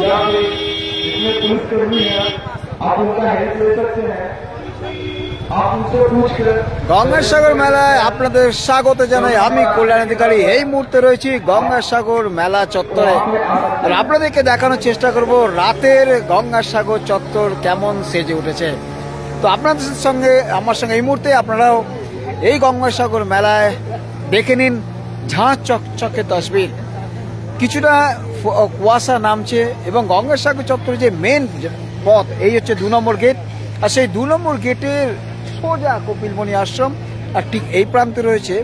या फिर जिसमें पुलिसकर्मी है, आप उनका हेल्प ले सकते हैं। आप उनसे पूछकर গঙ্গাসাগর মেলায় আপনাদের স্বাগত জানাই। আমি কল্যাণ অধিকারী এই মুহূর্তে রয়েছি গঙ্গাসাগর মেলা চত্বরে, আর আপনাদেরকে দেখানোর চেষ্টা করব রাতের গঙ্গাসাগর চত্বর কেমন সেজে উঠেছে। তো আপনাদের সঙ্গে আমার সঙ্গে এই মুহূর্তে আপনারাও এই গঙ্গাসাগর মেলায় দেখে নিন ঝাঁ চকচকে তসবির। কিছুটা কুয়াশা নামছে এবং গঙ্গাসাগর চত্বরে যে মেন পথ এই হচ্ছে 2 নম্বর গেট, আর সেই 2 নম্বর গেটের সোজা কপিলমুনি আশ্রম, আর ঠিক এই প্রান্তে রয়েছে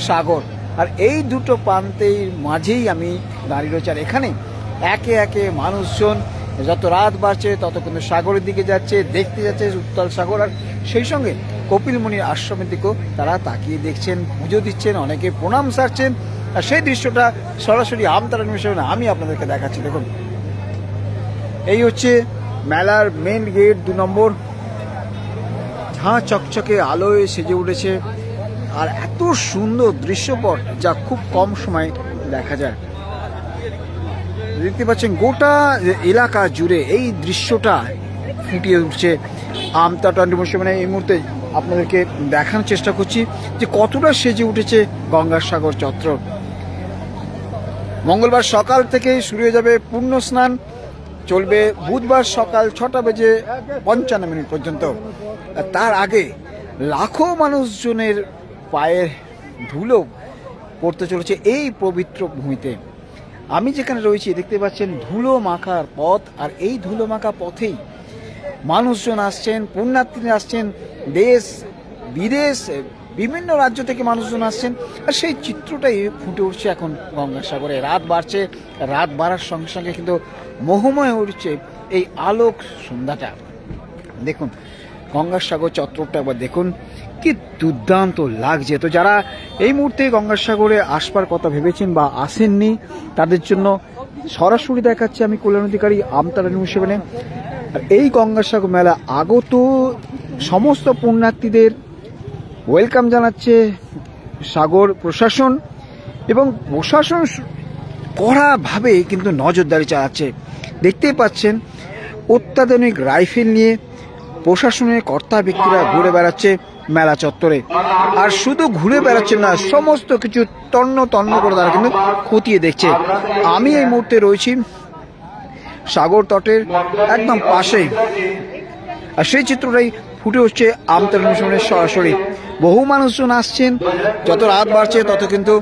সাগর। আর এই দুটো প্রান্তের মাঝেই আমি দাঁড়িয়ে রয়েছি, আর এখানে একে একে মানুষজন যত রাত বাড়ছে তত কিন্তু সাগরের দিকে যাচ্ছে, দেখতে যাচ্ছে উত্তাল সাগর, আর সেই সঙ্গে কপিলমুনির আশ্রমের দিকেও তারা তাকিয়ে দেখছেন, পুজো দিচ্ছেন, অনেকে প্রণাম সারছেন। আর সেই দৃশ্যটা সরাসরি আমতারা নিউজে আমি আপনাদেরকে দেখাচ্ছি। দেখুন, এই হচ্ছে মেলার মেন গেট 2 নম্বর, ঝাঁ চকচকে আলোয় সেজে উঠেছে, আর এত সুন্দর দৃশ্যপট যা খুব কম সময় দেখা যায়। দেখতে পাচ্ছেন গোটা এলাকা জুড়ে এই দৃশ্যটা ফুটিয়ে উঠছে। আমতারা নিউজে মানে এই মুহূর্তে আপনাদেরকে দেখানোর চেষ্টা করছি যে কতটা সেজে উঠেছে গঙ্গাসাগর চত্বর। মঙ্গলবার সকাল থেকেই শুরু হয়ে যাবে পূর্ণ স্নান, চলবে বুধবার সকাল 6:55 পর্যন্ত। তার আগে লাখো মানুষজনের পায়ের ধুলো পড়তে চলেছে এই পবিত্র ভূমিতে। আমি যেখানে রয়েছি দেখতে পাচ্ছেন ধুলো মাখার পথ, আর এই ধুলো মাখা পথেই মানুষজন আসছেন, পুণ্যার্থী আসছেন, দেশ বিদেশ বিভিন্ন রাজ্য থেকে মানুষজন আসছেন, আর সেই চিত্রটাই ফুটে উঠছে এখন গঙ্গাসাগরে। রাত বাড়ছে, রাত বাড়ার সঙ্গে সঙ্গে কিন্তু মোহময় উঠছে এই আলোক সন্ধ্যাটা। দেখুন গঙ্গাসাগর চত্বরটা একবার দেখুন, কি দুর্দান্ত লাগছে। তো যারা এই মুহূর্তে গঙ্গাসাগরে আসবার কথা ভেবেছেন বা আসেননি তাদের জন্য সরাসরি দেখাচ্ছে আমি কল্যাণ অধিকারী আমতারা নিউজ 7। আর এই গঙ্গাসাগর মেলা আগত সমস্ত পুণ্যার্থীদের ওয়েলকাম জানাচ্ছে সাগর প্রশাসন, এবং প্রশাসন কড়াভাবে কিন্তু নজরদারি চালাচ্ছে। দেখতেই পাচ্ছেন অত্যাধুনিক রাইফেল নিয়ে প্রশাসনের কর্তা ব্যক্তিরা ঘুরে বেড়াচ্ছে মেলা চত্বরে, আর শুধু ঘুরে বেড়াচ্ছে না, সমস্ত কিছু তন্ন তন্ন করে তারা কিন্তু খতিয়ে দেখছে। আমি এই মুহূর্তে রয়েছি সাগর তটের একদম পাশেই, আর সেই চিত্রটাই ফুটে উঠছে আমতারা নিউজের সরাসরি। বহু মানুষজন আসছেন, যত রাত বাড়ছে তত কিন্তু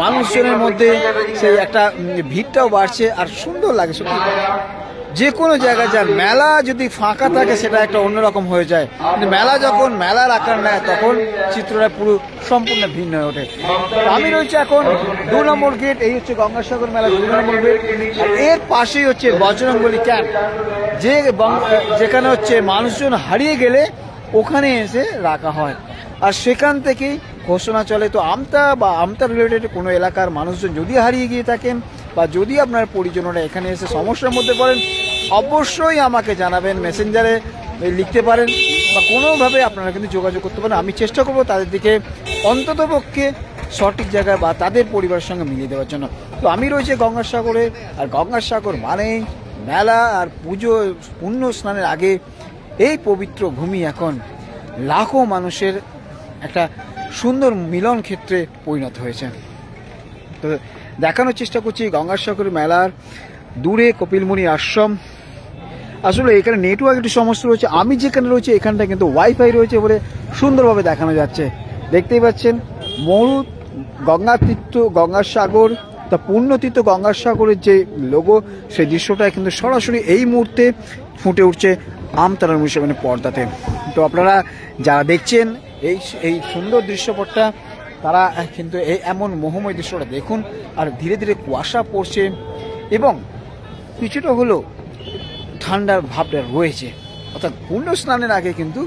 মানুষজনের মধ্যে সেই একটা ভিড়টাও বাড়ছে, আর সুন্দর লাগে সত্যি। যে কোনো জায়গায় যান, মেলা যদি ফাঁকা থাকে সেটা একটা অন্যরকম হয়ে যায়, কিন্তু মেলা যখন মেলার আকার নেয় তখন চিত্রটা পুরো সম্পূর্ণ ভিন্ন হয়ে ওঠে। আমি রয়েছে এখন 2 নম্বর গেট, এই হচ্ছে গঙ্গাসাগর মেলা 2 নম্বর গেট, আর এর পাশেই হচ্ছে বজরংবলী ক্যাম্প, যেখানে হচ্ছে মানুষজন হারিয়ে গেলে ওখানে এসে রাখা হয়, আর সেখান থেকেই ঘোষণা চলে। তো আমতা বা আমতা রিলেটেড কোনো এলাকার মানুষজন যদি হারিয়ে গিয়ে থাকেন বা যদি আপনার পরিজনরা এখানে এসে সমস্যার মধ্যে পড়েন, অবশ্যই আমাকে জানাবেন, মেসেঞ্জারে লিখতে পারেন বা কোনোভাবে আপনারা কিন্তু যোগাযোগ করতে পারেন। আমি চেষ্টা করব তাদের দিকে অন্ততপক্ষে সঠিক জায়গায় বা তাদের পরিবারের সঙ্গে মিলিয়ে দেওয়ার জন্য। তো আমি রয়েছে গঙ্গাসাগরে, আর গঙ্গাসাগর মানেই মেলা আর পুজো, পুণ্য স্নানের আগে এই পবিত্র ভূমি এখন লাখো মানুষের একটা সুন্দর মিলন ক্ষেত্রে পরিণত হয়েছে। তো দেখানোর চেষ্টা করছি গঙ্গাসাগর মেলার দূরে কপিলমুনি আশ্রম। আসলে এখানে নেটওয়ার্ক একটু সমস্যা রয়েছে, আমি যেখানে রয়েছে এখানটা কিন্তু ওয়াইফাই রয়েছে বলে সুন্দরভাবে দেখানো যাচ্ছে। দেখতেই পাচ্ছেন মরুদ গঙ্গাতীর্থ গঙ্গাসাগর, তা পুণ্যতীর্থ গঙ্গাসাগরের যে লোগো, সেই দৃশ্যটা কিন্তু সরাসরি এই মুহূর্তে ফুটে উঠছে আমতারা নিউজ 7 পর্দাতে। তো আপনারা যারা দেখছেন এই সুন্দর দৃশ্যপটটা, তারা কিন্তু এই এমন মোহময় দৃশ্যটা দেখুন। আর ধীরে ধীরে কুয়াশা পড়ছে এবং কিছুটা হলো ঠান্ডার ভাবটা রয়েছে, অর্থাৎ পূর্ণ স্নানের আগে কিন্তু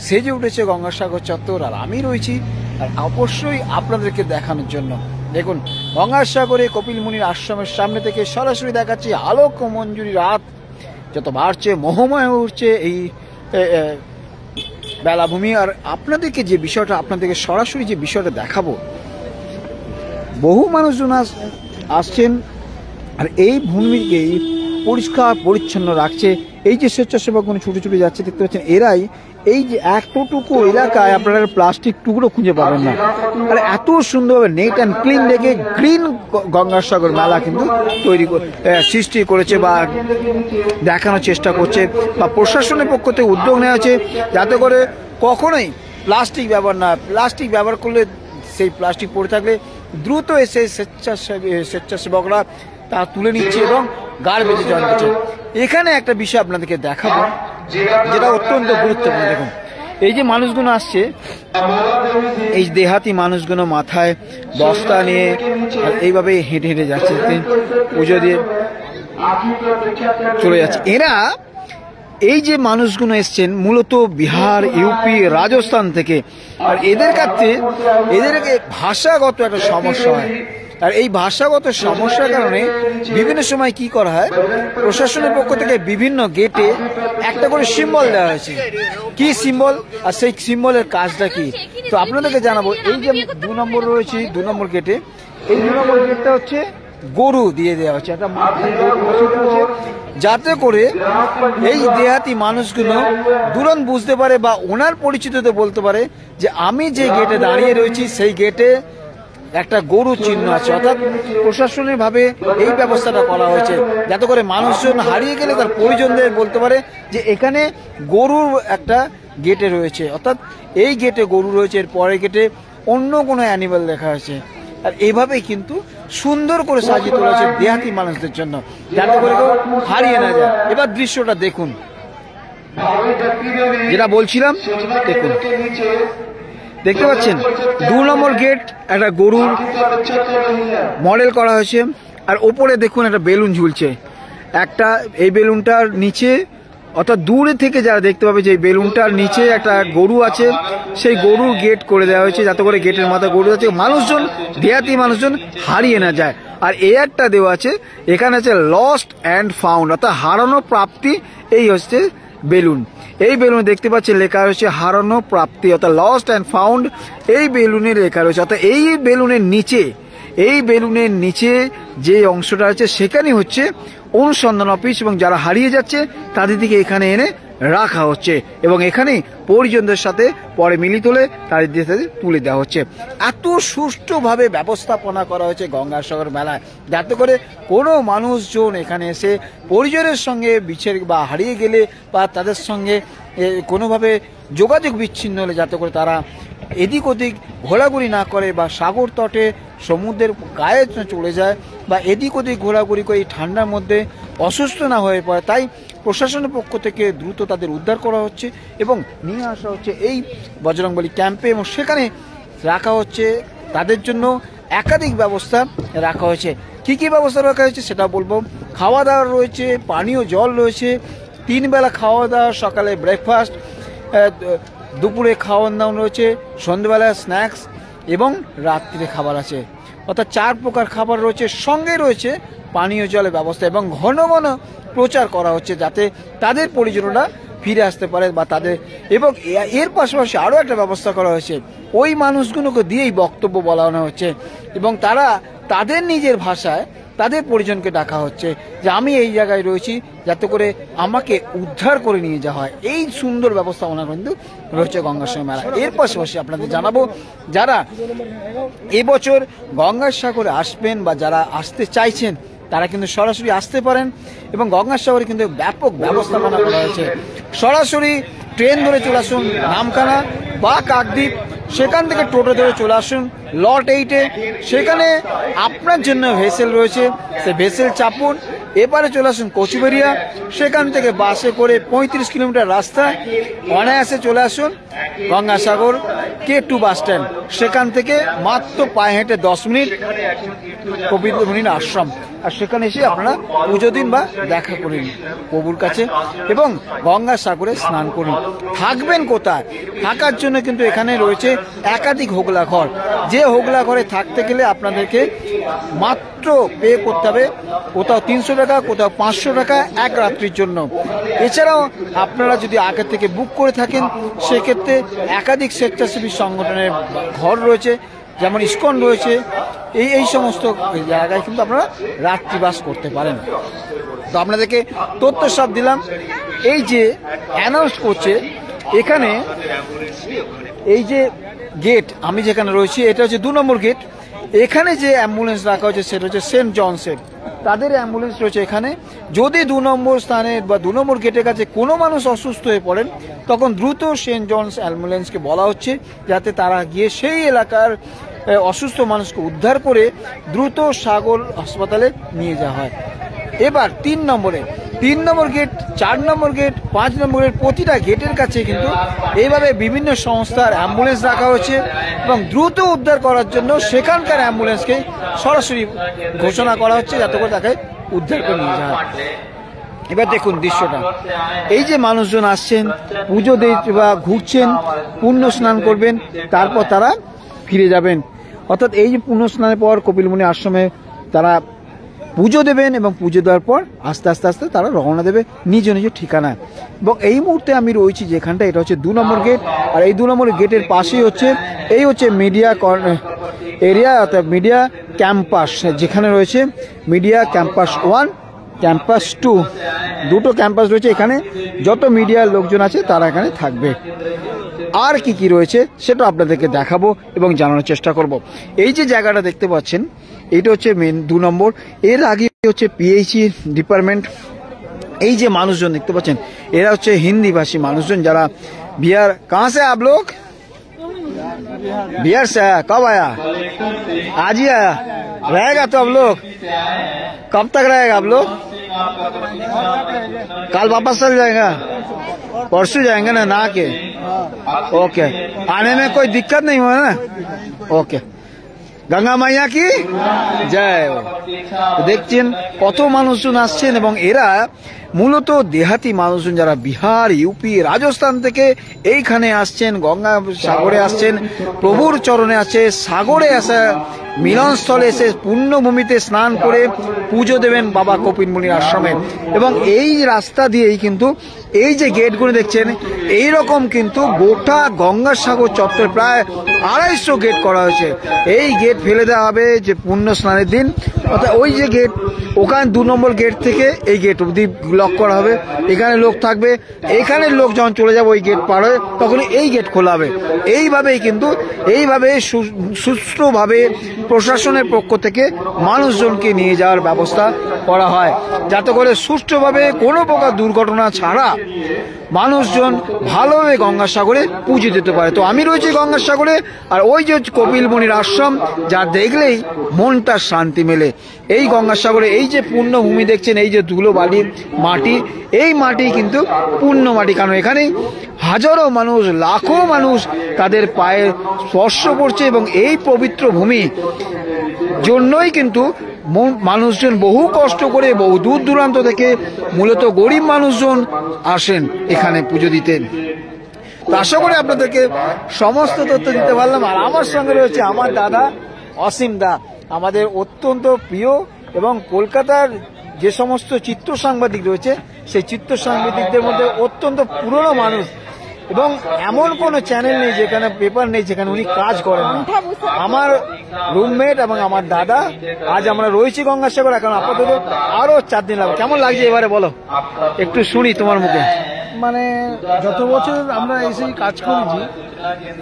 সেজে উঠেছে গঙ্গাসাগর চত্বর। আর আমি রয়েছি আর অবশ্যই আপনাদেরকে দেখানোর জন্য। দেখুন গঙ্গাসাগরে কপিলমুনির আশ্রমের সামনে থেকে সরাসরি দেখাচ্ছি আলোক মঞ্জুরি রাত যত বাড়ছে, মোহময় উঠছে এই বেলাভূমি। আর আপনাদেরকে যে বিষয়টা, আপনাদেরকে সরাসরি যে বিষয়টা দেখাবো, বহু মানুষজন আসছেন আর এই ভূমিকেই পরিষ্কার পরিচ্ছন্ন রাখছে এই যে স্বেচ্ছাসেবকগণ ছুটে ছুটে যাচ্ছে দেখতে পাচ্ছেন, এরাই এই যে এতটুকু এলাকায় আপনারা প্লাস্টিক টুকরো খুঁজে পাবেন না। আর এত সুন্দরভাবে নেট অ্যান্ড ক্লিন রেখে গ্রিন গঙ্গাসাগর মেলা কিন্তু সৃষ্টি করেছে বা দেখানোর চেষ্টা করছে, বা প্রশাসনের পক্ষ থেকে উদ্যোগ নেওয়া হচ্ছে যাতে করে কখনোই প্লাস্টিক ব্যবহার না, প্লাস্টিক ব্যবহার করলে সেই প্লাস্টিক পড়ে থাকলে দ্রুত এসে স্বেচ্ছাসেবকরা তা তুলে নিচ্ছে এবং গার্বেজে জয়েন করছে। এখানে একটা বিষয় আপনাদেরকে দেখাবো যেটা অত্যন্ত গুরুত্বপূর্ণ। দেখুন এই যে মানুষগুলো আসছে, এই দেহাতি মানুষগুলো মাথায় বস্তা নিয়ে এইভাবে হেঁটে হেঁটে যাচ্ছে, পুজো দিয়ে চলে যাচ্ছে। এরা এই যে মানুষগুলো এসছেন মূলত বিহার, ইউপি, রাজস্থান থেকে। আর এদের কাছে এদেরকে ভাষাগত একটা সমস্যা হয়, আর এই ভাষাগত সমস্যার কারণে বিভিন্ন সময় কি করা হয়, প্রশাসনের পক্ষ থেকে বিভিন্ন গেটে একটা করে সিম্বল দেওয়া হয়েছে। কি সিম্বল আর সেই সিম্বলের কাজটা কি তো আপনাদেরকে জানাবো। এই যে 2 নম্বর রয়েছে, 2 নম্বর গেটে, এই 2 নম্বর গেটটা হচ্ছে গরু দিয়ে দেওয়া হচ্ছে একটা, যাতে করে এই দেহাতি মানুষগুলো দুরন্ত বুঝতে পারে বা ওনার পরিচিততে বলতে পারে যে আমি যে গেটে দাঁড়িয়ে রয়েছি সেই গেটে একটা গরু চিহ্ন আছে। অর্থাৎ প্রশাসনিক ভাবে এই ব্যবস্থাটা করা হয়েছে যাতে করে মানুষজন হারিয়ে গেলে তার পরিজনদের বলতে পারে যে এখানে গরুর একটা গেটে রয়েছে, অর্থাৎ এই গেটে গরু রয়েছে, এর পরের গেটে অন্য কোনো অ্যানিমাল লেখা হয়েছে। আর এইভাবেই কিন্তু সুন্দর করে সাজিয়ে তোলা হয়েছে দেহাতি মানুষদের জন্য যাতে করে কেউ হারিয়ে না যায়। এবার দৃশ্যটা দেখুন, যেটা বলছিলাম, দেখুন দেখতে পাচ্ছেন 2 নম্বর গেট একটা গরুর মডেল করা হয়েছে। আর ওপরে দেখুন একটা বেলুন ঝুলছে, একটা এই বেলুনটার নিচে, অর্থাৎ দূরে থেকে যারা দেখতে পাবে যে এই বেলুনটার নিচে একটা গরু আছে, সেই গরুর গেট করে দেওয়া হয়েছে যাতে করে গেটের মাথায় গরু আছে, মানুষজন দেহাতি মানুষজন হারিয়ে না যায়। আর এই একটা দেওয়া আছে এখানে আছে লস্ট অ্যান্ড ফাউন্ড, অর্থাৎ হারানো প্রাপ্তি। এই হচ্ছে বেলুন, এই বেলুন দেখতে পাচ্ছেন লেখা রয়েছে হারানো প্রাপ্তি, অর্থাৎ লস্ট অ্যান্ড ফাউন্ড এই বেলুনে লেখা রয়েছে। অর্থাৎ এই বেলুনের নিচে যে অংশটা আছে সেখানেই হচ্ছে অনুসন্ধান অফিস, এবং যারা হারিয়ে যাচ্ছে তাদের দিকে এখানে এনে রাখা হচ্ছে এবং এখানেই পরিজনদের সাথে পরে মিলিত হলে তাদের দিকে তুলে দেওয়া হচ্ছে। এত সুষ্ঠুভাবে ব্যবস্থাপনা করা হয়েছে গঙ্গাসাগর মেলায় যাতে করে কোনো মানুষজন এখানে এসে পরিজনের সঙ্গে বিচ্ছেদ বা হারিয়ে গেলে বা তাদের সঙ্গে কোনোভাবে যোগাযোগ বিচ্ছিন্ন হলে যাতে করে তারা এদিক ওদিক ঘোরাঘুরি না করে বা সাগর তটে সমুদ্রের গায়ে চলে যায় বা এদিক ওদিক ঘোরাঘুরি করে এই ঠান্ডার মধ্যে অসুস্থ না হয়ে পড়ে। তাই প্রশাসনের পক্ষ থেকে দ্রুত তাদের উদ্ধার করা হচ্ছে এবং নিয়ে আসা হচ্ছে এই বজরংবলী ক্যাম্পে, এবং সেখানে রাখা হচ্ছে তাদের জন্য একাধিক ব্যবস্থা রাখা হয়েছে। কী কী ব্যবস্থা রাখা হয়েছে সেটা বলবো। খাওয়া দাওয়া রয়েছে, পানীয় জল রয়েছে, 3 বেলা খাওয়া দাওয়া, সকালে ব্রেকফাস্ট, দুপুরে খাওয়ান দাওয়ান রয়েছে, সন্ধ্যেবেলা স্ন্যাক্স এবং রাত্রিরে খাবার আছে। অর্থাৎ 4 প্রকার খাবার রয়েছে, সঙ্গে রয়েছে পানীয় জলের ব্যবস্থা এবং ঘন ঘন প্রচার করা হচ্ছে যাতে তাদের পরিজনরা ফিরে আসতে পারে বা তাদের, এবং এর পাশাপাশি আরও একটা ব্যবস্থা করা হয়েছে, ওই মানুষগুলোকে দিয়েই বক্তব্য বলানো হচ্ছে এবং তারা তাদের নিজের ভাষায় তাদের পরিজনকে ডাকা হচ্ছে যে আমি এই জায়গায় রয়েছি যাতে করে আমাকে উদ্ধার করে নিয়ে যাওয়া হয়। এই সুন্দর ব্যবস্থাপনা কিন্তু রয়েছে গঙ্গাসাগর মেলা। এর পাশাপাশি আপনাদের জানাবো যারা এবছর গঙ্গাসাগরে আসবেন বা যারা আসতে চাইছেন তারা কিন্তু সরাসরি আসতে পারেন এবং গঙ্গাসাগরে কিন্তু ব্যাপক ব্যবস্থাপনা করা হয়েছে। সরাসরি ট্রেন ধরে চলে আসুন নামখানা বা কাকদ্বীপ, সেখান থেকে টোটো ধরে চলে আসুন লট 8-এ, সেখানে আপনার জন্য ভেসেল রয়েছে, সে ভেসেল চাপুন, এবারে চলে আসুন কচুবেড়িয়া, সেখান থেকে বাসে করে 35 কিলোমিটার রাস্তা অনায়াসে চলে আসুন গঙ্গাসাগর K2 বাস স্ট্যান্ড, সেখান থেকে মাত্র পায়ে হেঁটে 10 মিনিট পবিত্র মুনির আশ্রম, আর সেখানে এসে আপনারা পুজো দিন বা দেখা করুন প্রভুর কাছে এবং গঙ্গাসাগরে স্নান করুন। থাকবেন কোথায়? থাকার জন্য কিন্তু এখানে রয়েছে একাধিক হোগলা ঘর, যে হোগলা ঘরে থাকতে গেলে আপনাদেরকে মাত্র পে করতে হবে, কোথাও 300 টাকা, কোথাও 500 টাকা এক রাত্রির জন্য। এছাড়াও আপনারা যদি আগে থেকে বুক করে থাকেন সেক্ষেত্রে একাধিক স্বেচ্ছাসেবী সংগঠনের ঘর রয়েছে, যেমন ইস্কন রয়েছে, এই সমস্ত জায়গায় কিন্তু আপনারা রাত্রিবাস করতে পারেন। তো আপনাদেরকে তথ্য সব দিলাম। এই যে অ্যানাউন্স করছে এখানে, এই যে গেট আমি যেখানে রয়েছি এটা হচ্ছে 2 নম্বর গেট। এখানে যে অ্যাম্বুলেন্স রাখা হচ্ছে সেটা হচ্ছে সেন্ট জনসের, তাদের অ্যাম্বুলেন্স রয়েছে এখানে। যদি 2 নম্বর স্থানে বা 2 নম্বর গেটের কাছে কোনো মানুষ অসুস্থ হয়ে পড়েন তখন দ্রুত সেন্ট জনস অ্যাম্বুলেন্সকে বলা হচ্ছে যাতে তারা গিয়ে সেই এলাকার অসুস্থ মানুষকে উদ্ধার করে দ্রুত সাগর হাসপাতালে নিয়ে যাওয়া হয়। এবার 3 নম্বর গেট, 4 নম্বর গেট, 5 নম্বর গেট, প্রতিটা গেটের কাছে কিন্তু এইভাবে বিভিন্ন সংস্থার অ্যাম্বুলেন্স রাখা হয়েছে এবং দ্রুত উদ্ধার করার জন্য সেখানকার অ্যাম্বুলেন্সকে সরাসরি ঘোষণা করা হচ্ছে যাতে করে তাকে উদ্ধার করে নিয়ে যাওয়া হয়। এবার দেখুন দৃশ্যটা, এই যে মানুষজন আসছেন পুজো দিতে বা ঘুরছেন, পুণ্য স্নান করবেন, তারপর তারা ফিরে যাবেন। অর্থাৎ এই যে পুণ্য স্নানের পর কপিলমুনি আশ্রমে তারা পুজো দেবেন এবং পুজো দেওয়ার পর আস্তে আস্তে তারা রওনা দেবে নিজ নিজ ঠিকানায়। এবং এই মুহূর্তে আমি রয়েছি যেখানটা, এটা হচ্ছে 2 নম্বর গেট। আর এই 2 নম্বর গেটের পাশেই হচ্ছে মিডিয়া এরিয়া, অর্থাৎ মিডিয়া ক্যাম্পাস, যেখানে রয়েছে মিডিয়া ক্যাম্পাস 1, ক্যাম্পাস 2, দুটো ক্যাম্পাস রয়েছে। এখানে যত মিডিয়ার লোকজন আছে তারা এখানে থাকবে। আর কি রয়েছে সেটা আপনাদেরকে দেখাবো এবং জানানোর চেষ্টা করব। এই যে জায়গাটা দেখতে পাচ্ছেন এটা হচ্ছে মেন 2 নম্বর। এর আগে হচ্ছে পিএইচই ডিপার্টমেন্ট। এই যে মানুষজন দেখতে পাচ্ছেন এরা হচ্ছে হিন্দি ভাষী মানুষজন, যারা बिहार। कहाँ से आप लोग? बिहार से आया। कब आया? आज ही आया। रहेगा तो आप लोग कब तक रहेगा आप लोग? कल वापस चल जाएगा? परसों जाएंगे ना के? ओके, आने में कोई दिक्कत नहीं हुआ ना? ओके, গঙ্গা মাইয়া কি জয়। দেখছেন কত মানুষজন আসছেন এবং এরা মূলত দেহাতি মানুষজন, যারা বিহার, ইউপি, রাজস্থান থেকে এইখানে আসছেন, গঙ্গা সাগরে আসছেন, প্রভুর চরণে আছে, সাগরে আসা মিলনস্থলে এসে পুণ্যভূমিতে স্নান করে পুজো দেবেন বাবা কপিলমুনির আশ্রমে। এবং এই রাস্তা দিয়েই কিন্তু এই যে গেটগুলো দেখছেন এই রকম কিন্তু গোটা গঙ্গাসাগর চত্বর প্রায় 250 গেট করা হয়েছে। এই গেট ফেলে দেওয়া হবে যে পুণ্য স্নানের দিন, অর্থাৎ ওই যে গেট ওখানে 2 নম্বর গেট থেকে এই গেট অবধি লক করা হবে। এখানে লোক থাকবে, এখানে লোক যখন চলে যাবে ওই গেট পার হয়ে তখন এই গেট খোলা হবে। এইভাবেই কিন্তু সুষ্ঠুভাবে প্রশাসনের পক্ষ থেকে মানুষজনকে নিয়ে যাওয়ার ব্যবস্থা করা হয় যাতে করে সুষ্ঠুভাবে কোনো প্রকার দুর্ঘটনা ছাড়া মানুষজন ভালোভাবে গঙ্গাসাগরে পুজো দিতে পারে। তো আমি রয়েছি গঙ্গাসাগরে, আর ওই যে কপিলমুনির আশ্রম, যা দেখলেই মনটা শান্তি মেলে। এই গঙ্গাসাগরে এই যে পুণ্যভূমি দেখছেন, এই যে ধুলো বালি মাটি, এই মাটি কিন্তু পুণ্য মাটি, কারণ এখানে হাজারো মানুষ, লাখো মানুষ তাদের পায়ে স্পর্শ করছে এবং এই পবিত্র ভূমি জন্যই কিন্তু মানুষজন বহু কষ্ট করে বহু দূর দূরান্ত থেকে মূলত গরিব মানুষজন আসেন এখানে পুজো দিতে। তো আশা করি আপনাদেরকে সমস্ত তথ্য দিতে পারলাম। আর আমার সঙ্গে রয়েছে আমার দাদা অসীম দা, আমাদের অত্যন্ত প্রিয় এবং কলকাতার যে সমস্ত চিত্র সাংবাদিক রয়েছে সেই চিত্র সাংবাদিকদের মধ্যে অত্যন্ত পুরনো মানুষ, এবং এমন কোনো চ্যানেল নেই যেখানে পেপার নেই যেখানে উনি কাজ করেন না। আমার রুমমেট এবং আমার দাদা, আজ আমরা রয়েছি গঙ্গাসাগর, এখন আপাতত আরো 4 দিন লাগবে। কেমন লাগছে এবারে বলো, একটু শুনি তোমার মুখে। মানে যত বছর আমরা এসেই কাজ করেছি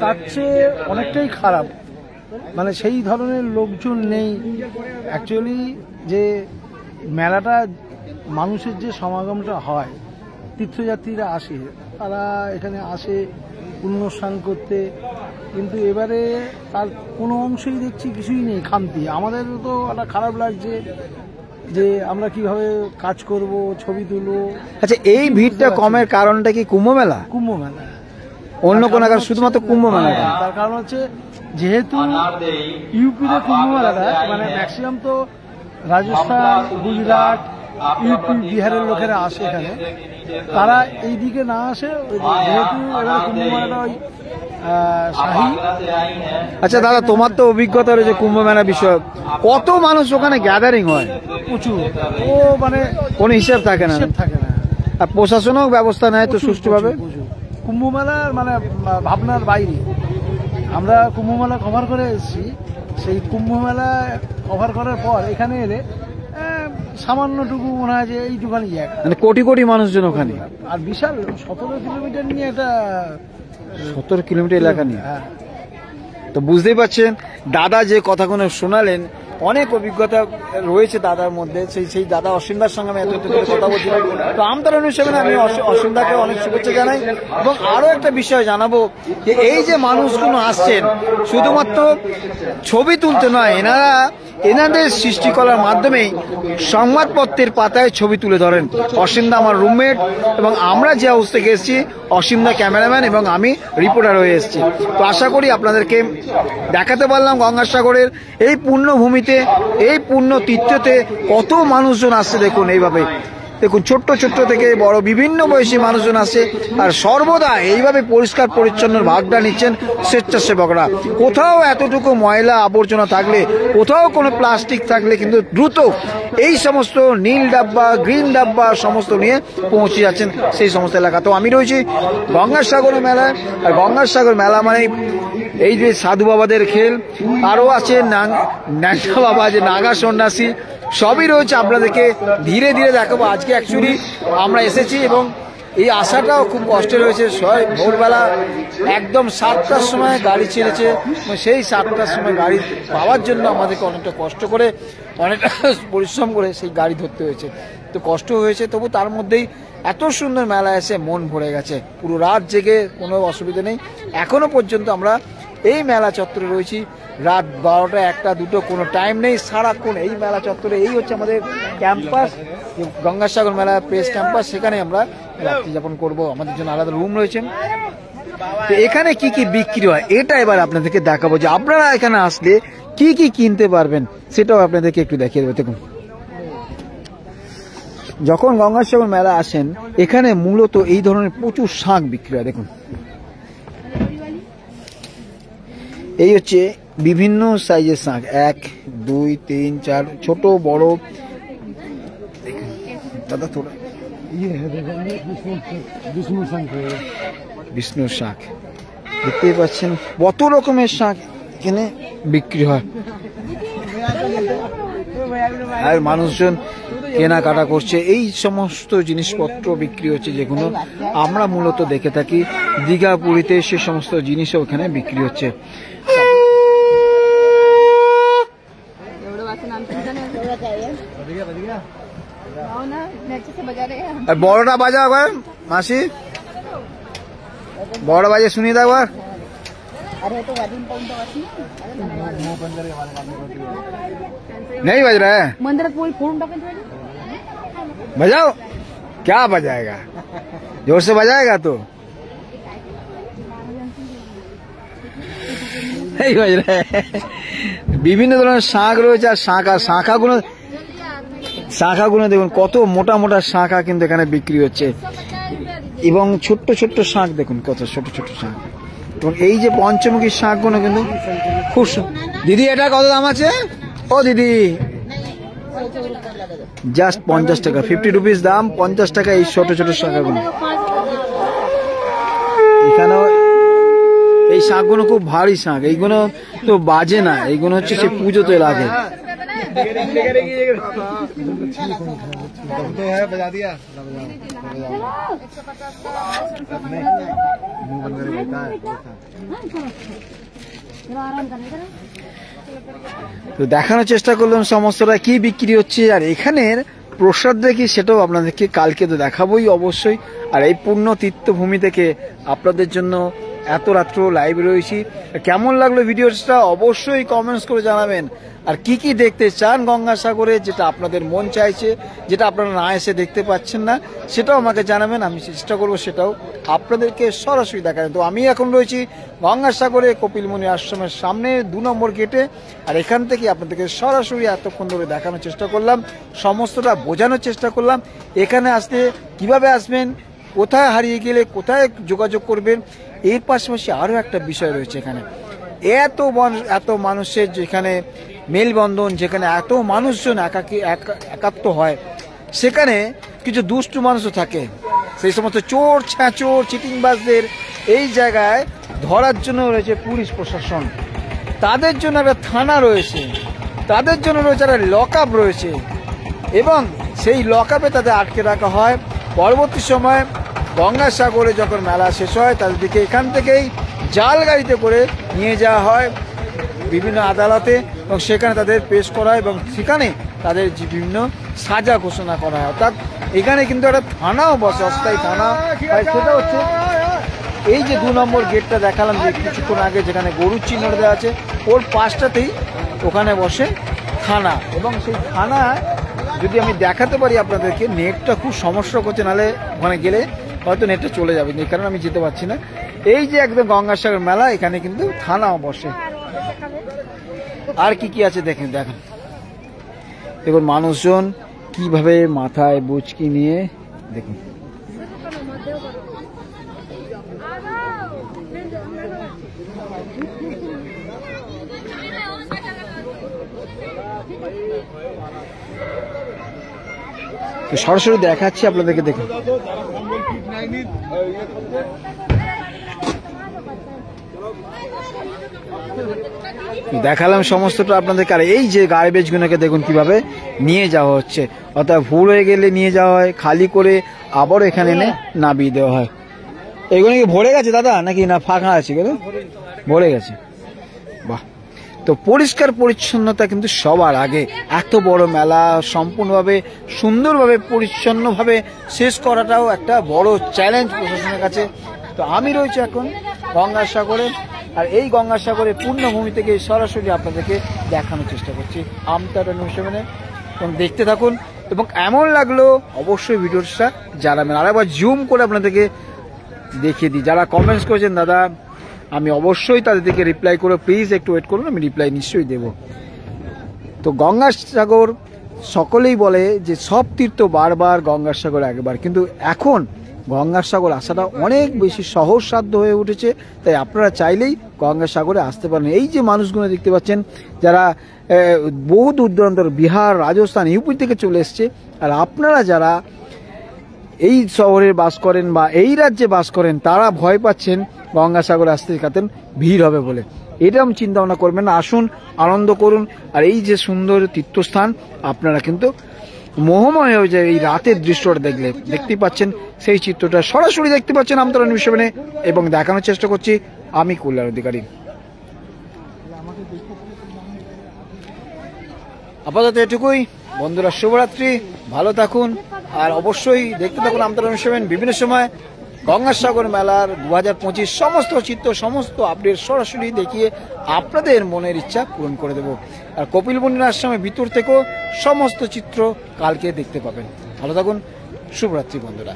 তার চেয়ে অনেকটাই খারাপ, মানে সেই ধরনের লোকজন নেই। অ্যাকচুয়ালি যে মেলাটা, মানুষের যে সমাগমটা হয়, তীর্থযাত্রীরা আসে, তারা এখানে আসে পুণ্যস্নান করতে, কিন্তু এবারে তার কোনো অংশই দেখছি কিছুই নেই, খামতি। আমাদের তো একটা খারাপ লাগছে যে আমরা কিভাবে কাজ করব, ছবি তুলবো। আচ্ছা, এই ভিড়টা কমের কারণটা কি কুম্ভ মেলা? কুম্ভ মেলা, অন্য কোনো কারণ? শুধুমাত্র কুম্ভ মেলা? তার কারণ হচ্ছে যেহেতু ইউপিতে কুম্ভ মেলাটা, মানে ম্যাক্সিমাম তো রাজস্থান, গুজরাট, ইউপি, বিহারের লোকেরা আসে এখানে, তারা এই দিকে না আসে, যেহেতু এবার কুম্ভ মেলাটা ওই শাহী। আচ্ছা দাদা, তোমার তো অভিজ্ঞতা রয়েছে কুম্ভ মেলা বিষয়, কত মানুষ ওখানে গ্যাদারিং হয়? প্রচুর, ও মানে কোনো হিসাব থাকে না। আর প্রশাসনও ব্যবস্থা নেয় তো সুষ্ঠুভাবে? কুম্ভ মেলার মানে ভাবনার বাইরে। আমরা কুম্ভ মেলা কভার করে এসেছি, সেই কুম্ভ মেলা কভার করার পর এখানে এলে সামান্যটুকু মনে হয় যে এইটুখানি জায়গা, মানে কোটি কোটি মানুষজন ওখানে, আর বিশাল 17 কিলোমিটার নিয়ে একটা 17 কিলোমিটার এলাকা নিয়ে। হ্যাঁ, তো বুঝতেই পারছেন দাদা যে কথাগুলো শোনালেন, অনেক অভিজ্ঞতা রয়েছে দাদার মধ্যে। সেই দাদা অসীমদার সঙ্গে আমি এত কথা বলছিলাম। তো আমতারণ হিসেবে আমি অসীমদাকে অনেক শুভেচ্ছা জানাই। এবং আরো একটা বিষয় জানাবো যে এই যে মানুষগুলো আসছেন শুধুমাত্র ছবি তুলতে নয়, এনাদের সৃষ্টি করার মাধ্যমেই সংবাদপত্রের পাতায় ছবি তুলে ধরেন। অসীমদা আমার রুমমেট এবং আমরা যে হাউস থেকে এসেছি, অসীমদা ক্যামেরাম্যান এবং আমি রিপোর্টার হয়ে এসেছি। তো আশা করি আপনাদেরকে দেখাতে পারলাম গঙ্গাসাগরের এই পুণ্যভূমিতে, এই পুণ্য তীর্থতে কত মানুষজন আসছে। দেখুন এইভাবে, দেখুন ছোট্ট ছোট্ট থেকে বড় বিভিন্ন বয়সী মানুষজন আসে, আর সর্বদা এইভাবে পরিষ্কার পরিচ্ছন্ন ভাগটা নিচ্ছেন স্বেচ্ছাসেবকরা। কোথাও এতটুকু ময়লা আবর্জনা থাকলে, কোথাও কোনো প্লাস্টিক থাকলে কিন্তু দ্রুত এই সমস্ত নীল ডাব্বা, গ্রিন ডাব্বা সমস্ত নিয়ে পৌঁছে যাচ্ছেন সেই সমস্ত এলাকা। তো আমি রয়েছি গঙ্গাসাগর মেলায়, আর গঙ্গাসাগর মেলা মানে এই যে সাধু বাবাদের খেল, আরও আছে ন্যাংটা বাবা, যে নাগা সন্ন্যাসী, সবই রয়েছে। আপনাদেরকে ধীরে ধীরে দেখাবো। আজকে অ্যাকচুয়ালি আমরা এসেছি এবং এই আসাটাও খুব কষ্টের হয়েছে। ভোরবেলা একদম 7টার সময় গাড়ি ছেড়েছে, সেই 7টার সময় গাড়ি পাওয়ার জন্য আমাদেরকে অনেকটা কষ্ট করে, অনেকটা পরিশ্রম করে সেই গাড়ি ধরতে হয়েছে। তো কষ্ট হয়েছে, তবু তার মধ্যেই এত সুন্দর মেলা এসে মন ভরে গেছে। পুরো রাত জেগে কোনো অসুবিধা নেই। এখনো পর্যন্ত আমরা এই মেলা চত্বরে রয়েছি, রাত 12টা 1টা 2টো কোনো টাইম নেই, সারাক্ষণ এই মেলা চত্বরে। এই হচ্ছে আমাদের ক্যাম্পাস, গঙ্গাসাগর মেলা প্রেস ক্যাম্পাস, সেখানে আমরা রাত্রি যাপন করবো। আমাদের জন্য আলাদা রুম রয়েছে। তো এখানে কি কি বিক্রি হয় এটা এবার আপনাদেরকে দেখাবো, যে আপনারা এখানে আসলে কি কি কিনতে পারবেন সেটাও আপনাদেরকে একটু দেখিয়ে দেবো। দেখুন, যখন গঙ্গাসাগর মেলা আসেন এখানে মূলত এই ধরনের প্রচুর শাক বিক্রি হয়। দেখুন, এই হচ্ছে বিভিন্ন সাইজের শাক, 1 2 3 4, ছোট বড়। দাদা থোড়া বিষ্ণুর শাক দেখতেই পাচ্ছেন, কত রকমের শাক এখানে বিক্রি হয়। আর মানুষজন কেনাকাটা করছে, এই সমস্ত জিনিসপত্র বিক্রি হচ্ছে যেগুলো আমরা মূলত দেখে থাকি দীঘা পুরীতে। সে সমস্ত জিনিসও ওখানে বিক্রি হচ্ছে। আর বড়টা বাজা একবার মাসি, বড় বাজে শুনিয়ে দাও একবার। नहीं बज रहा है, बजाओ। क्या बजाएगा, जोर से बजाएगा तो नहीं बज रहा है। বিভিন্ন ধরনের শাক রয়েছে, আর শাখাগুলো দেখুন কত মোটা মোটা শাখা কিন্তু এখানে বিক্রি হচ্ছে। এবং ছোট্ট ছোট্ট শাক দেখুন, কত ছোট ছোট শাক। এবং এই যে পঞ্চমুখী শাকগুলো কিন্তু খুব। দিদি এটা কত দাম আছে? ও দিদি, জাস্ট 50 টাকা, 50 রুপিস দাম, 50 টাকা এই ছোট ছোট শাকগুলো। এখানেও এই শাকগুলো খুব ভারী শাক, এইগুলো তো বাজে না, এইগুলো হচ্ছে সে পুজোতে লাগে। তো দেখানোর চেষ্টা করলাম সমস্তটা কি বিক্রি হচ্ছে। আর এখানের প্রসাদ দেখি সেটাও আপনাদেরকে কালকে তো দেখাবোই অবশ্যই। আর এই পূর্ণ তীর্থভূমি থেকে আপনাদের জন্য এত রাত্র লাইভ রয়েছি। কেমন লাগলো ভিডিওটা অবশ্যই কমেন্টস করে জানাবেন। আর কি কি দেখতে চান গঙ্গাসাগরে, যেটা আপনাদের মন চাইছে, যেটা আপনারা না এসে দেখতে পাচ্ছেন না, সেটাও আমাকে জানাবেন। আমি চেষ্টা করবো সেটাও আপনাদেরকে সরাসরি দেখাবেন। তো আমি এখন রয়েছি গঙ্গাসাগরে কপিলমুনি আশ্রমের সামনে 2 নম্বর গেটে। আর এখান থেকে আপনাদেরকে সরাসরি এতক্ষণ ধরে দেখানোর চেষ্টা করলাম, সমস্তটা বোঝানোর চেষ্টা করলাম। এখানে আসতে কিভাবে আসবেন, কোথায় হারিয়ে গেলে কোথায় যোগাযোগ করবেন, এর পাশাপাশি আরও একটা বিষয় রয়েছে। এখানে এত মানুষের যেখানে মেলবন্ধন, যেখানে এত মানুষজন একাত্ম হয়, সেখানে কিছু দুষ্টু মানুষও থাকে। সেই সমস্ত চোর ছ্যাঁচোর চিটিংবাজদের এই জায়গায় ধরার জন্য রয়েছে পুলিশ প্রশাসন। তাদের জন্য একটা থানা রয়েছে, তাদের জন্য রয়েছে একটা লকআপ রয়েছে, এবং সেই লকআপে তাদের আটকে রাখা হয়। পরবর্তী সময় গঙ্গাসাগরে যখন মেলা শেষ হয় তাদেরকে এখান থেকেই জাল গাড়িতে করে নিয়ে যাওয়া হয় বিভিন্ন আদালতে, এবং সেখানে তাদের পেশ করা হয় এবং সেখানে তাদের বিভিন্ন সাজা ঘোষণা করা হয়। অর্থাৎ এখানে কিন্তু একটা থানাও বসে, অস্থায়ী থানা। সেটা হচ্ছে এই যে 2 নম্বর গেটটা দেখালাম যে কিছুক্ষণ আগে, যেখানে গরুর চিহ্নটা দেওয়া আছে, ওর পাশটাতেই ওখানে বসে থানা। এবং সেই থানা যদি আমি দেখাতে পারি আপনাদেরকে, নেটটা খুব সমস্যা করছে, নাহলে ওখানে গেলে হয়তো নেটটা চলে যাবে, এই কারণে আমি যেতে পারছি না। এই যে একদম গঙ্গাসাগর মেলা, এখানে কিন্তু থানাও বসে। আর কি কি আছে দেখেন, দেখুন মানুষজন কিভাবে মাথায় বুচকি নিয়ে, দেখুন তো সরাসরি দেখাচ্ছি আপনাদেরকে, দেখুন দেখালাম সমস্তটা আপনাদেরকে। আর এই যে গার্বেজ গুলোকে দেখুন কিভাবে নিয়ে যাওয়া হচ্ছে, অর্থাৎ ভুল হয়ে গেলে নিয়ে যাওয়া হয়, খালি করে আবার এখানে এনে নামিয়ে দেওয়া হয়। এগুলো কি ভরে গেছে দাদা নাকি না ফাঁকা আছে? ভরে গেছে, বাহ। তো পরিষ্কার পরিচ্ছন্নতা কিন্তু সবার আগে। এত বড় মেলা সম্পূর্ণভাবে সুন্দরভাবে পরিচ্ছন্নভাবে শেষ করাটাও একটা বড় চ্যালেঞ্জ প্রশাসনের কাছে। তো আমি রয়েছি এখন গঙ্গাসাগরে, আর এই গঙ্গাসাগরের পূর্ণভূমি থেকে সরাসরি আপনাদেরকে দেখানোর চেষ্টা করছি আমতারা নিউজ7-এ, এবং দেখতে থাকুন। এবং এমন লাগলো অবশ্যই ভিডিওটা জানাবেন। আরেকবার জুম করে আপনাদেরকে দেখিয়ে দিই। যারা কমেন্টস করেছেন দাদা, আমি অবশ্যই তাদেরকে রিপ্লাই করে, প্লিজ একটু ওয়েট করুন, আমি রিপ্লাই নিশ্চয়ই দেব। তো গঙ্গাসাগর সকলেই বলে যে সব তীর্থ বারবার, গঙ্গাসাগর একবার, কিন্তু এখন গঙ্গাসাগর আসাটা অনেক বেশি সহজসাধ্য হয়ে উঠেছে। তাই আপনারা চাইলেই গঙ্গাসাগরে আসতে পারেন। এই যে মানুষগুলো দেখতে পাচ্ছেন, যারা বহু দূর দূরান্তর, বিহার, রাজস্থান, ইউপি থেকে চলে এসছে, আর আপনারা যারা এই শহরে বাস করেন বা এই রাজ্যে বাস করেন, তারা ভয় পাচ্ছেন গঙ্গাসাগরে আসতে, কাতেন ভিড় হবে বলে। এরকম চিন্তা ভাবনা করবেন না, আসুন আনন্দ করুন। আর এই যে সুন্দর তীর্থস্থান, আপনারা কিন্তু মোহময় হয়ে যায় এই রাতের দৃশ্যটা দেখলে। দেখতেই পাচ্ছেন সেই চিত্রটা সরাসরি দেখতে পাচ্ছেন আমতারা নিউজ7-এ, এবং দেখানোর চেষ্টা করছি আমি কল্যাণ অধিকারী। আপাতত এটুকুই বন্ধুরা, শুভরাত্রি, ভালো থাকুন, আর অবশ্যই দেখতে থাকুন আমতারা নিউজ7। বিভিন্ন সময় গঙ্গাসাগর মেলার 2025 সমস্ত চিত্র, সমস্ত আপডেট সরাসরি দেখিয়ে আপনাদের মনের ইচ্ছা পূরণ করে দেব। আর কপিল মুনির আশ্রমের ভিতর থেকেও সমস্ত চিত্র কালকে দেখতে পাবেন। ভালো থাকুন, শুভরাত্রি বন্ধুরা।